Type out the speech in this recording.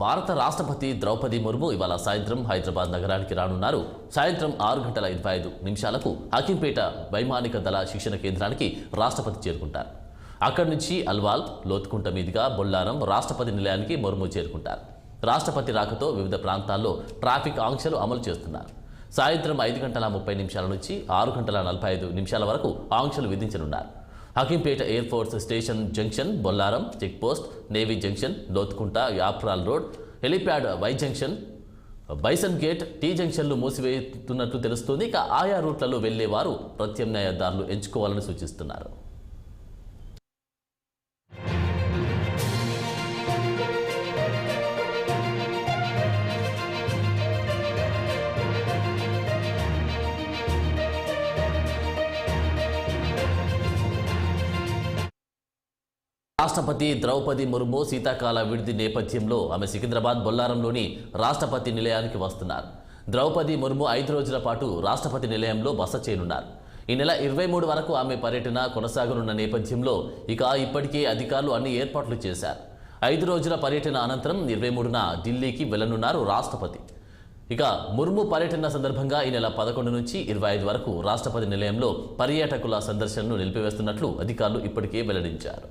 భారత రాష్ట్రపతి ద్రౌపది ముర్ము ఇవాళ సాయంత్రం హైదరాబాద్ నగరానికి రానున్నారు. సాయంత్రం 6:25 హకీంపేట వైమానిక దళ శిక్షణ కేంద్రానికి రాష్ట్రపతి చేరుకుంటారు. అక్కడి నుంచి అల్వాల్, లోతుకుంట మీదుగా బొల్లారం రాష్ట్రపతి నిలయానికి ముర్ము చేరుకుంటారు. రాష్ట్రపతి రాకతో వివిధ ప్రాంతాల్లో ట్రాఫిక్ ఆంక్షలు అమలు చేస్తున్నారు. సాయంత్రం 5:30 నుంచి 6:45 వరకు ఆంక్షలు విధించనున్నారు. Hakimpet air force station junction, Bollaram checkpost, navy junction, Lothukunta, Yapral road, helipad, Y junction, bison gate, T జంక్షన్లు మూసివేస్తున్నట్లు తెలుస్తోంది. ఇక ఆయా రూట్లలో వెళ్లేవారు ప్రత్యామ్నాయ దారులు ఎంచుకోవాలని సూచిస్తున్నారు. రాష్ట్రపతి ద్రౌపది ముర్ము శీతాకాల విడిది నేపథ్యంలో ఆమె సికింద్రాబాద్ బొల్లారంలోని రాష్ట్రపతి నిలయానికి వస్తున్నారు. ద్రౌపది ముర్ము 5 రోజుల పాటు రాష్ట్రపతి నిలయంలో బస చేయనున్నారు. ఈ నెల 23 వరకు ఆమె పర్యటన కొనసాగనున్న నేపథ్యంలో ఇప్పటికే అధికారులు అన్ని ఏర్పాట్లు చేశారు. 5 రోజుల పర్యటన అనంతరం 23న ఢిల్లీకి వెళ్లనున్నారు రాష్ట్రపతి. ముర్ము పర్యటన సందర్భంగా ఈ నెల 11 నుంచి 25 వరకు రాష్ట్రపతి నిలయంలో పర్యాటకుల సందర్శనను నిలిపివేస్తున్నట్లు అధికారులు ఇప్పటికే వెల్లడించారు.